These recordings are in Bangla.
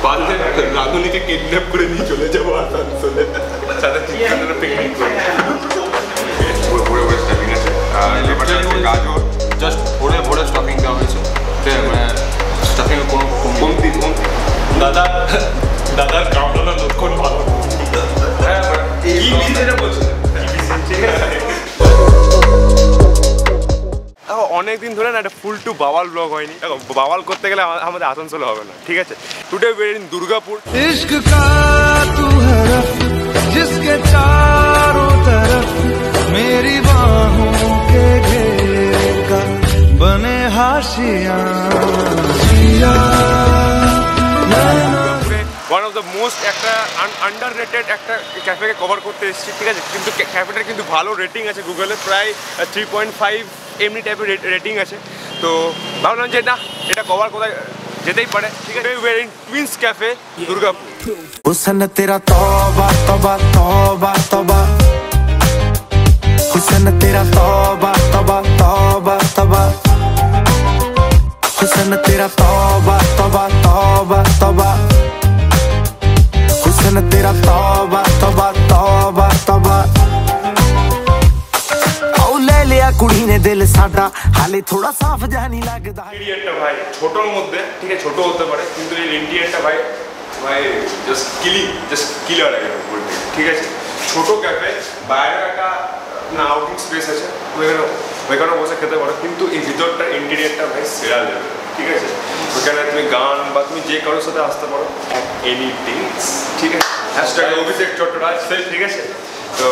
পারলে রাধুনিকে কিডন্যাপ করে নিয়ে চলে যাবো আসানসোলে, সাথে চিকেনের পিকনিক করে। ভরে ভরে স্টাফিং আছে, গাজর জাস্ট ভরে ভরে স্টাফিং দেওয়া হয়েছে। মানে স্টাফিংয়ের কোনো কমতি দাদার কামড়ানোর লক্ষণ ভালো। হ্যাঁ এই বিষয়টা বলছিলেন, ঠিক আছে। অনেকদিন ধরে না একটা ফুল টু বাওয়াল ব্লগ হয়নি। দেখো বাওয়াল করতে গেলে আমাদের আসানসোলে হবে না, ঠিক আছে। Today we are in Durgapur. ইশক কা তু হরফ জিসকে চারোं तरफ मेरी बाहों के घेरे का बने हाशिया। ওয়ান অফ দ্য মোস্ট একটা আন্ডার রেটেড একটা ক্যাফেকে কভার করতে এসেছি, ঠিক আছে। কিন্তু ক্যাফেটার কিন্তু ভালো রেটিং আছে গুগলে, প্রায় 3.5 এমনি টাইপের রেটিং আছে। তো ভাবলাম যে না, এটা কভার কোথায় যেতেই পারে, ঠিক আছে। We are in twins cafe Durgapur. Hussain তেরা তওবা তওবা তওবা তওবা, হুসেন তেরা তওবা তওবা তওবা তওবা, হুসেন তেরা তওবা তওবা তওবা তওবা, হুসেন তেরা তওবা তওবা তওবা তওবা। কুড়ি নে দিল সাডা হালে থোড়া সাফ জানি লাগদা। ইন্টিরিয়রটা ভাই ছোটর মধ্যে, ঠিক আছে, ছোট হতে পারে, কিন্তু এই ইন্টিরিয়রটা ভাই জাস্ট কিলার একদম বলতে, ঠিক আছে। ছোট ক্যাফে, বাইরে একটা আউটিং স্পেস আছে, ওইখানে বসে খেতে পারো, কিন্তু এই ভিতরটা ইন্টিরিয়রটা ভাই সেরা যাবে, ঠিক আছে। ওইখানে তুমি গান বা তুমি যে কারোর সাথে আসতে পারো, এনিথিং, ঠিক আছে। হ্যাশট্যাগ অভিষেক চট্টরাজ, ঠিক আছে। তো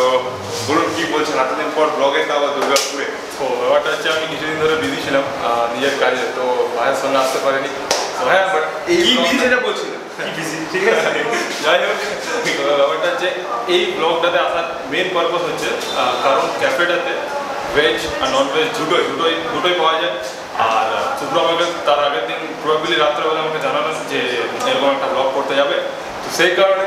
বলুন কি বলছেন, এতদিন পর ব্লগে আবার দুর্গাপুরে। তো ব্যাপারটা হচ্ছে আমি কিছুদিন ধরে বিজি ছিলাম নিজের কাজে, তো ভাইয়ের সঙ্গে আসতে পারিনি। হ্যাঁ বাট এই যেটা বলছিলাম বিজি, ঠিক আছে। যাই হোক, ব্যাপারটা হচ্ছে এই ব্লগটাতে আসার মেন পারপাস হচ্ছে কারণ ক্যাফেটাতে ভেজ আর নন ভেজ দুটোই পাওয়া যায়। আর শুক্র আমাকে তার আগের দিন প্রবাবলি রাত্রেবেলা আমাকে জানানো যে এরকম একটা ব্লগ করতে যাবে। তো সেই কারণে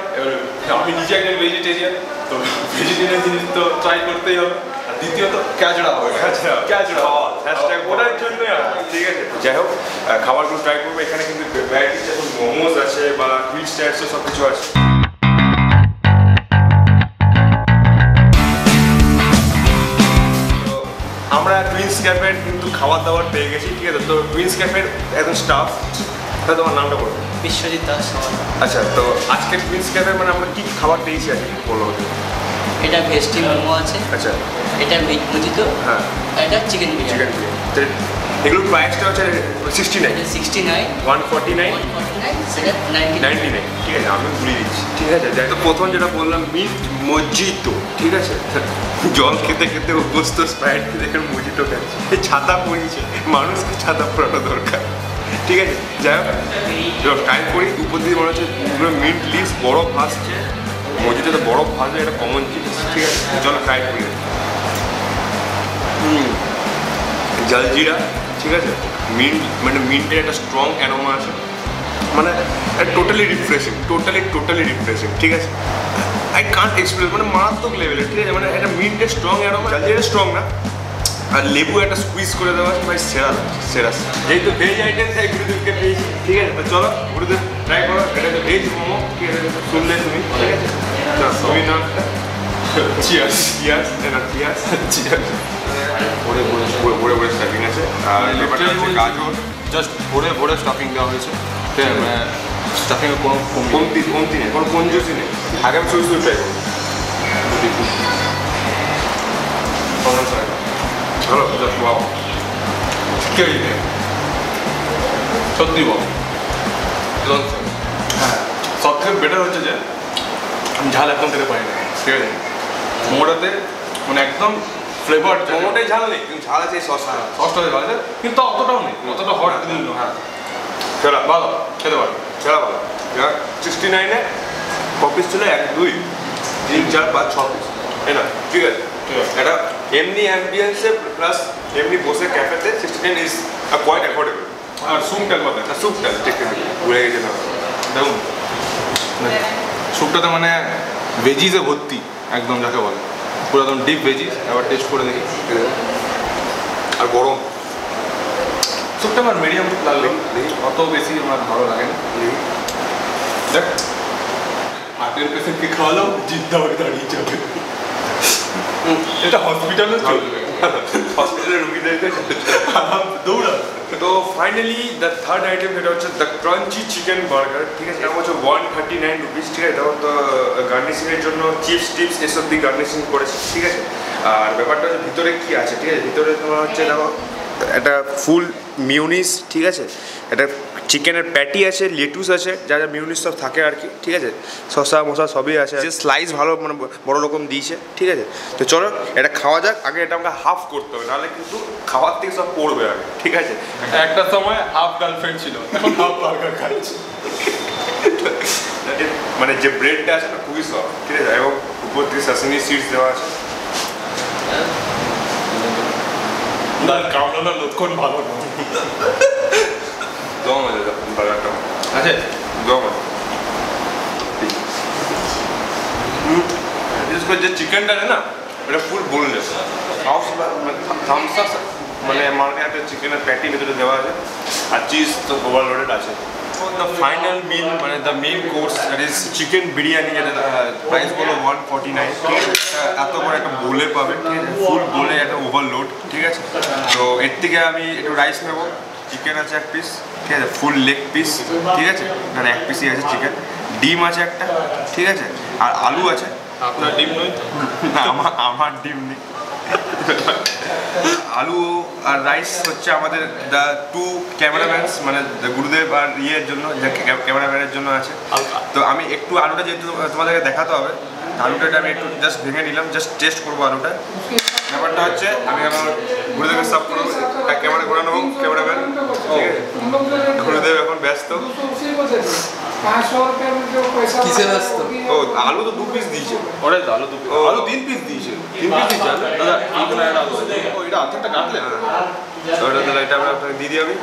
আমি নিজে একজন ভেজিটেরিয়ান, তো ভেজিটেরিয়ান জিনিস তো ট্রাই করতেই হবে। আর দ্বিতীয়ত ক্যাচড়া হবে, হ্যাশট্যাগ ওটার জন্যই, ঠিক আছে। যাই হোক, খাবারগুলো ট্রাই করবো। এখানে কিন্তু ভ্যারাইটিস যেমন মোমোজ আছে বা হিল স্টাইলসও সব কিছু আছে। আমরা টুইন্স ক্যাফের কিন্তু খাবার দাবার পেয়ে গেছি, ঠিক আছে। তো টুইন্স ক্যাফের একজন স্টাফ, তোমার নামটা বলো। বিশ্বজিৎ দাস। আচ্ছা, তো আজকে টুইন্স ক্যাফে মানে আমরা কি খাবার পেয়েছি আজকে বলো। এটা ভেজটি মোমো আছে, আচ্ছা, এটা মিট মুজিতো, হ্যাঁ, এটা চিকেন বিরিয়ানি। এগুলোর প্রাইসটা হচ্ছে 69, 149, সেটা 99, ঠিক আছে। আমি ভুলিয়ে দিচ্ছি, ঠিক আছে। যাই, তো প্রথম যেটা বললাম মিট মজিতো, ঠিক আছে। জল খেতে খেতে অভ্যস্ত, স্প্রাইট খেতে এখানে মজিতো খাচ্ছে। এই ছাতা পরিয়েছে, মানুষকে ছাতা পরানো দরকার, ঠিক আছে। যাই হোক, ট্রাই করি। উপর দিয়ে মনে হচ্ছে পুরো মিন্ট লিভস বরফ ভাসছে, মজিটোতে বরফ ভাসবে, এটা কমন জিনিস, ঠিক আছে। চলো ট্রাই করি। জলজিরা, ঠিক আছে। মিন্ট মানে মিন্টের একটা স্ট্রং অ্যারোমা আছে, মানে টোটালি রিফ্রেশিং, টোটালি রিফ্রেশিং, ঠিক আছে। আই কান্ট এক্সপ্রেস, মানে মারাত্মক লেভেলের, ঠিক আছে। মানে একটা মিন্টের স্ট্রং অ্যারোমা, জলজিরা স্ট্রং না, আর লেবু একটা স্কুইজ করে দেওয়া ভাই সেরা, যেহেতু ভেজ আইটেম তাই গুরুদেবকে পেয়েছি, ঠিক আছে। তো চলো গুরুদেব ট্রাই করো। এটা হচ্ছে ভেজ মোমো, ঠিক আছে, শুনলে তুমি, ঠিক আছে। তুমি না চিয়ার্স, ভরে স্টাফিং আছে, আর ব্যাপারটা হচ্ছে গাজর জাস্ট ভরে স্টাফিং দেওয়া হয়েছে, ঠিক আছে। মানে স্টাফিংয়ের কোনো কমতি নেই, কোনো কঞ্জুসি নেই। আগে আমি শুধু ট্রাই করবো, ভালো, জাস্ট ওয়াও, কেউ নেই সত্যি বল। হ্যাঁ, সব থেকে বেটার হচ্ছে যে আমি ঝাল একদম খেতে পারি না, ঠিক আছে। মোমোটাতে মানে একদম ফ্লেভার, মোমোটাই ঝাল নেই, কিন্তু ঝাল আছে সসটা ঝাল আছে, কিন্তু অতটাও নেই, অতটা হট নেই। হ্যাঁ, সেটা ভালো, খেতে পারো, সেটা ভালো। 69-এ কপিস ছিল 1, 2, 3, 4, 5, 6 পিস, তাই না? ঠিক আছে। এটা এমনি অ্যাম্বিয়েন্সে প্লাস এমনি বসে ক্যাফেতে 69 ইজ কোয়াইট অ্যাফোর্ডেবল। আর স্যুপটার কথা, স্যুপটা টেকনিক্যালি ভুলে গেছে না, দেখুন স্যুপটাতে মানে ভেজিসে ভর্তি একদম, যাকে বলে পুরো একদম ডিপ ভেজিস। এবার টেস্ট করে দেখি। আর গরম স্যুপটা আমার মিডিয়াম লাগলো, দেখি, অত বেশি আমার ভালো লাগে না। দেখ হার্টের পেশেন্টকে খাওয়ালাম, জিদ্দা হয়ে দাঁড়িয়ে যাবে। এটা হসপিটালে চলবে, হসপিটালের রুগীদেরকে দৌড়া। তো ফাইনালি দ্য থার্ড আইটেম যেটা হচ্ছে দ্য ক্রাঞ্চি চিকেন বার্গার, ঠিক আছে, এটা হচ্ছে 139 রুপিস, ঠিক আছে। তখন তো গার্নিশিংয়ের জন্য চিপস টিপস এসব দিয়ে গার্নিশিং করেছে, ঠিক আছে। আর ব্যাপারটা হচ্ছে ভিতরে কী আছে, ঠিক আছে, ভিতরে তোমার হচ্ছে দেখো একটা ফুল মিউনিস, ঠিক আছে, একটা চিকেনের প্যাটি আছে, লেটুস আছে, যা যা মিউনিস সব থাকে আর কি, ঠিক আছে, শসা মশা সবই আছে, যে স্লাইস ভালো মানে বড় রকম দিয়েছে, ঠিক আছে। তো চলো এটা খাওয়া যাক। আগে এটা আমাকে হাফ করতে হবে, নাহলে কিন্তু খাওয়ার থেকে সব পড়বে আগে, ঠিক আছে। একটা সময় হাফ গার্লফ্রেন্ড ছিল, এখন হাফ বার্গার খাচ্ছি। মানে যে ব্রেডটা আছে না খুবই সফট, ঠিক আছে, এবং উপর থেকে সাসমি সিডস দেওয়া আছে। না কামড়ানো লক্ষণ ভালো না। দম আছে বার্গারটা, আচ্ছা দম আছে। বিশেষ করে যে চিকেনটা আছে না এটা ফুল বোনলেস, থামস আপ মানে মার্কে একটা চিকেনের প্যাটি ভিতরে দেওয়া আছে, আর চিজ তো ওভারলোডেড আছে। দ্য ফাইনাল মিল মানে the main course that is chicken biryani, যেটা প্রাইস বলো 149, ঠিক আছে। এত বড় একটা বোলে পাবেন, ঠিক আছে, ফুল বোলে একটা ওভারলোড, ঠিক আছে। তো এর থেকে আমি একটু রাইস নেবো, চিকেন আছে এক পিস, ঠিক আছে, ফুল লেগ পিস, ঠিক আছে, মানে এক পিসই আছে চিকেন, ডিম আছে একটা, ঠিক আছে, আর আলু আছে। আপনার ডিম নয় তো? না আমার ডিম নেই। আলু আর রাইস হচ্ছে আমাদের দ্য টু ক্যামেরাম্যানস মানে গুরুদেব আর ইয়ের জন্য, ক্যামেরাম্যানের জন্য আছে। তো আমি একটু আলুটা যেহেতু তোমাদেরকে দেখাতে হবে, আলুটা আমি একটু জাস্ট ভেঙে নিলাম, জাস্ট টেস্ট করবো আলুটা। ব্যাপারটা হচ্ছে আমি আমার গুরুদেবের সাফ করবো, ক্যামেরা ঘোরানো হোক ক্যামেরাম্যান, ঠিক আছে। গুরুদেব এখন ব্যস্ত। কিসে ব্যস্ত? ও আলু তো 2 পিস দিয়েছে। ওরে আলু 2 পিস, আলু 3 পিস দিয়েছে, 3 পিস দিয়েছে দাদা। এইখানে একটা আলু আছে, ও এটা আর্ধেকটা কাটলে ওটা তাহলে এটা আমরা আপনাকে দিয়ে দিই আমি।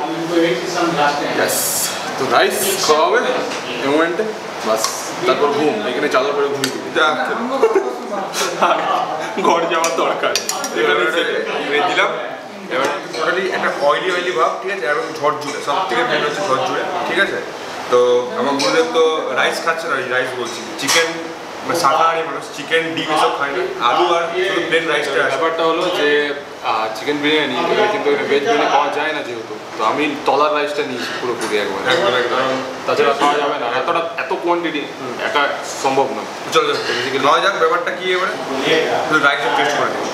ব্যাস তো রাইস খাওয়া হবে এই মোমেন্টে, বাস তারপর ঘুম। এখানে চাদর পরে ঘুমিয়ে দিবি, ঘর যাওয়ার দরকার। এখানে দিলাম। এবার টোটালি একটা অয়েলি ভাব, ঠিক আছে, এবং ঝরঝুরে, সব থেকে মেন হচ্ছে ঝরঝুরে, ঠিক আছে। তো আমার গুরুদেব তো রাইস খাচ্ছে না, রাইস বলছি চিকেন, মানে শাকাহারি মানুষ, চিকেন ডিম এসব খায় না, আলু আর শুধু প্লেন রাইসটা। ব্যাপারটা হলো যে চিকেন বিরিয়ানি কিন্তু ভেজ বিরিয়ানি পাওয়া যায় না যেহেতু, তো আমি তলার রাইসটা নিয়েছি পুরোপুরি একবার, কারণ তাছাড়া খাওয়া যাবে না, এত কোয়ান্টিটি একা সম্ভব না। চলো খাওয়া যাক। ব্যাপারটা কি এবারে শুধু রাইসটা টেস্ট করে দেবো।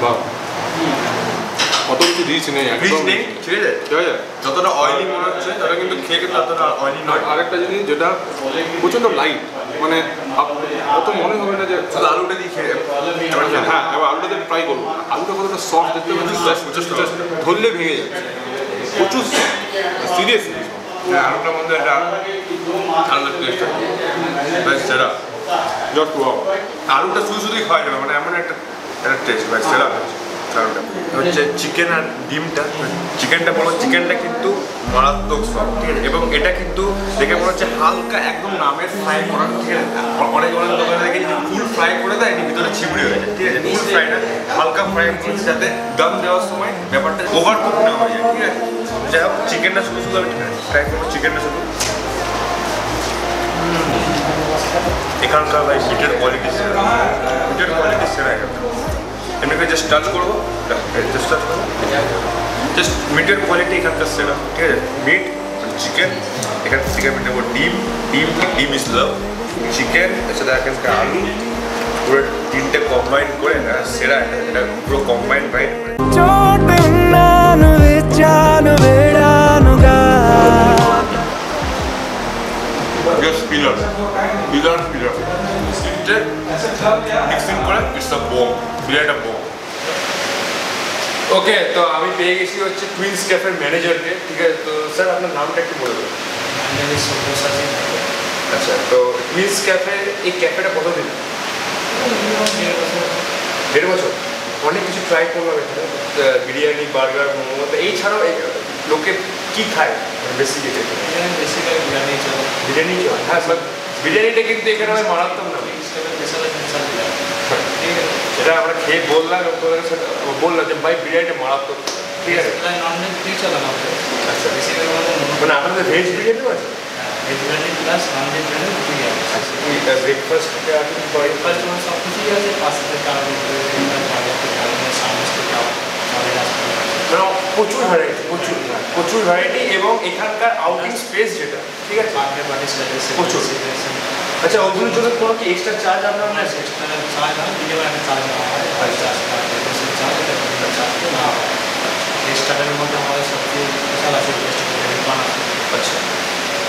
বাহ অত কিছু দিয়েছি নেই, রিচ নেই, ঠিক আছে, ঠিক আছে। যতটা অয়েলি মনে হচ্ছে ততটা কিন্তু খেয়ে কিন্তু ততটা অয়েলি নয়। আরেকটা জিনিস যেটা প্রচণ্ড লাইট, মানে অত মনে হবে না যে শুধু আলুটা দিয়ে খেয়ে হ্যাঁ, এবার আলুটাতে ট্রাই করবো। আলুটা কতটা সফট দেখতে পাচ্ছি, ধরলে ভেঙে যাচ্ছে, প্রচুর সিরিয়াসলি। হ্যাঁ, আলুটার মধ্যে একটা আলাদা টেস্ট আছে, বেশ সেরা। জট ওয়াও, আলুটা শুধুই খাওয়া যাবে, মানে এমন একটা টেস্ট, বেশ সেরা আলুটা। হচ্ছে চিকেন আর ডিমটা, চিকেনটা বলো, চিকেনটা কিন্তু মারাত্মক সফট, ঠিক আছে, এবং এটা কিন্তু দেখে মনে হচ্ছে হালকা একদম নামের ফ্রাই করা, ঠিক আছে। অনেক দোকানে দেখে ফুল ফ্রাই করে দেয়, এর ভিতরে ছিবড়ে হয়ে যায়, ঠিক আছে, ফুল ফ্রাই না, হালকা ফ্রাই করছে, যাতে দম দেওয়ার সময় ব্যাপারটা ওভার কুক না হয়ে যায়, ঠিক আছে। যাই হোক চিকেনটা শুধু আমি ট্রাই করবো, চিকেনটা শুধু। এখানকার ভাই মিটের কোয়ালিটি সেরা, মিটের কোয়ালিটি সেরা। এমনিকে জাস্ট টাচ করবো, জাস্ট টাচ করবো, জাস্ট মিটের কোয়ালিটি এখানকার সেরা, ঠিক আছে। মিট চিকেন, এখান থেকে আমি নেবো ডিম ইজ লাভ, চিকেন এছাড়া এখানকার আলু, পুরো তিনটে কম্বাইন করে সেরা, এটা পুরো কম্বাইন ভাই। মিক্সিং করে ইটস আ বোম, বিরিয়ানিটা বোম। ওকে, তো আমি পেয়ে গেছি হচ্ছে টুইন্স ক্যাফের ম্যানেজারকে, ঠিক আছে। তো স্যার আপনার নামটা একটু বলে দেবেন। আচ্ছা, তো টুইন্স ক্যাফে, এই ক্যাফেটা কতদিন? 1.5 বছর। অনেক কিছু ট্রাই করলাম এখানে, বিরিয়ানি, বার্গার, মোমো। এই ছাড়াও লোকে কি খায় বেসিক্যালি? বিরিয়ানি চলে। হ্যাঁ, বিরিয়ানিটা কিন্তু এখানে আমি মারাত্মক না, সেটা আমরা খেয়ে বললাম, বললাম যে ভাই বিরিয়ানিটা মারাত্মক, ঠিক আছে। আচ্ছা, মানে আপনাদের ভেজ বিরিয়ানিও আছে? Veg biryani plus non veg biryani দুটোই আছে। ব্রেকফাস্টে আর কি ব্রেকফাস্ট মানে সব কিছুই আছে, পাঁচটা চাল প্রচুর ভ্যারাইটি, প্রচুর ভ্যারাইটি এবং এখানকার আউটিং স্পেস যেটা ঠিক আছে প্রচুর। আচ্ছা ওগুলোর জন্য কোনো কি এক্সট্রা চার্জ আপনার আছে? এক্সট্রা চার্জ না, দিনে একটা চার্জ নেওয়া হয়, চার্জ না হয়। রেস্টুরেন্টের মধ্যে আমাদের সবচেয়ে স্পেশাল আছে রেস্টুরেন্ট আছে।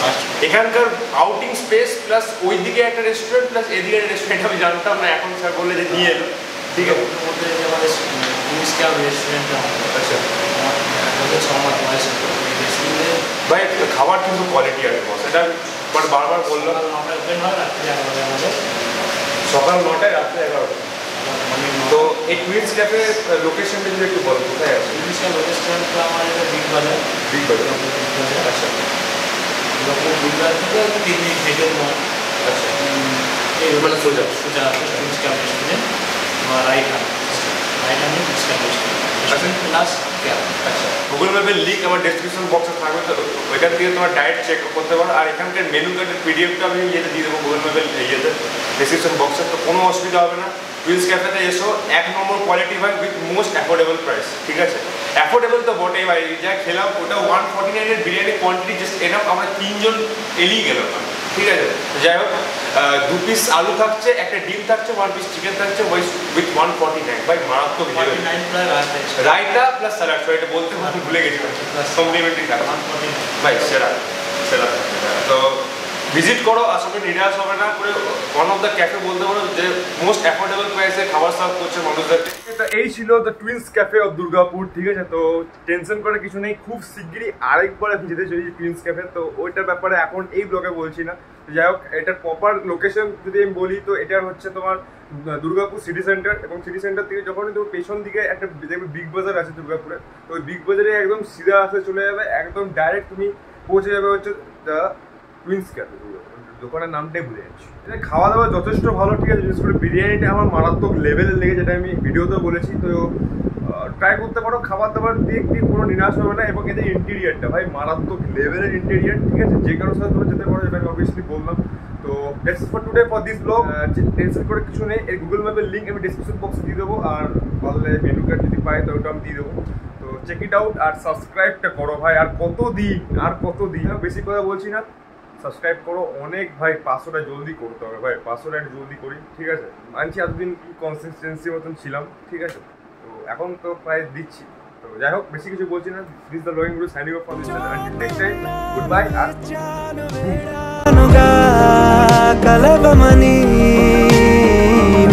আচ্ছা এখানকার আউটিং স্পেস প্লাস ওইদিকে একটা রেস্টুরেন্ট প্লাস এদিকে একটা রেস্টুরেন্ট আমি জানতাম না, এখন স্যার বললে যে নিয়ে এলো। ঠিক আছে ওর মধ্যে যে আমাদের টুরিস্ট ক্যাব রেস্টুরেন্টটা আমাদের আচ্ছা 6 মাস বয়স রেস্টুরেন্টে ভাই খাবার কিন্তু কোয়ালিটি আছে বস, এটা বাট বারবার বললাম। আমরা ওপেন হয় রাত্রি 11টায় আমাদের, সকাল 9টায় রাত্রে 11টা। তো এই টুইন্স ক্যাফে লোকেশনটা যদি একটু বল কোথায় আছে? টুরিস্ট ক্যাব রেস্টুরেন্টটা আমাদের বিগ বাজার। আচ্ছা বিগ বাজার থেকে 3 মিনিট হেঁটে তোমার আচ্ছা এই মানে সোজা টুরিস্ট ক্যাব রেস্টুরেন্ট তোমার right hand tourist cab restaurant plus cab. আচ্ছা গুগল ম্যাপের লিঙ্ক আমার ডেসক্রিপশন বক্সে থাকবে, তো ওইখান থেকে তোমার ডাইরেক্ট চেক করতে পারো। আর এখানকার মেনু কার্ডের পিডিএফটা আমি ইয়েতে দিয়ে দেবো গুগল ম্যাপের ইয়েতে ডেসক্রিপশন বক্সে, তো কোনো অসুবিধা হবে না। টুইন্স ক্যাফেতে এসো, 1 নম্বর কোয়ালিটি ভাই উইথ মোস্ট অ্যাফোর্ডেবল প্রাইস। ঠিক আছে অ্যাফোর্ডেবল তো বটেই ভাই, যা খেলাম ওটা 149-এর বিরিয়ানি কোয়ান্টিটি জাস্ট এনাফ, আমরা 3 জন এলিয়ে গেলাম। ঠিক আছে যাই হোক 2 পিস আলু থাকছে, একটা ডিম থাকছে, 1 পিস চিকেন থাকছে উইথ 149 ভাই মারাত্মক রায়তা প্লাস স্যালাড। সো এটা বলতে ভুলে গেছিলাম, কমপ্লিমেন্টারি থাকে ভাই সেরা সেরা। তো ভিজিট করো, আসলে নিরাশ হবে না করে। ওয়ান অফ দ্য ক্যাফে বলতে পারো যে মোস্ট অ্যাফোর্ডেবল প্রাইসে খাবার সার্ভ করছে মানুষদেরকে। তো এই ছিল the twins cafe of Durgapur. ঠিক আছে তো টেনশন করার কিছু নেই, খুব শিগগিরই আরেকবার ভিজিটে চলেছি টুইন্স ক্যাফে, তো ওইটার ব্যাপারে এখন এই ব্লগে বলছি না। যাই হোক এটার প্রপার লোকেশন যদি আমি বলি তো এটা হচ্ছে তোমার দুর্গাপুর সিটি সেন্টার, এবং সিটি সেন্টার থেকে যখনই তুমি পেছন দিকে একটা দেখবে বিগ বাজার আছে দুর্গাপুরে, তো ওই বিগ বাজারে একদম সিধা আসে চলে যাবে, একদম ডাইরেক্ট তুমি পৌঁছে যাবে হচ্ছে দ্য টুইন্স ক্যাফে। দোকানের নামটাই ভুলে যাচ্ছি। এটা খাওয়া দাওয়া যথেষ্ট ভালো। ঠিক আছে বিশেষ করে বিরিয়ানিটা আমার মারাত্মক লেভেলের লেগে, যেটা আমি ভিডিওতেও বলেছি। তো ট্রাই করতে পারো, খাবার দাবার দিয়ে কোনো নিরাশ হবে না। এবং এদের ইন্টেরিয়ারটা ভাই মারাত্মক লেভেলের ইন্টেরিয়ার। ঠিক আছে যে কারোর সাথে তোমরা যেতে পারো, যেটা আমি অবভিয়াসলি বললাম। তো that's for today for this blog. Tension করে কিছু নেই, এই গুগল ম্যাপের লিঙ্ক আমি ডিসক্রিপশন বক্সে দিয়ে দেবো, আর বললে মেনু কার্ড যদি পাই তো ওটা আমি দিয়ে দেবো। তো চেক ইট আউট আর সাবস্ক্রাইবটা করো ভাই। আর কত দিন বেশি কথা বলছি না, সাবস্ক্রাইব করো অনেক ভাই। 500টা জলদি করতে হবে ভাই, 500টা জলদি করি। ঠিক আছে মানছি এতদিন কনসিস্টেন্সি মতন ছিলাম। ঠিক আছে তো এখন তো প্রায় দিচ্ছি। তো যাই হোক বেশি কিছু বলছি না, this the blogging guru signing off from this channel. Until next time, good bye. আর కలవమని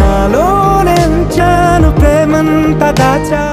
నాలో నెంచాను ప్రేమంత దాచా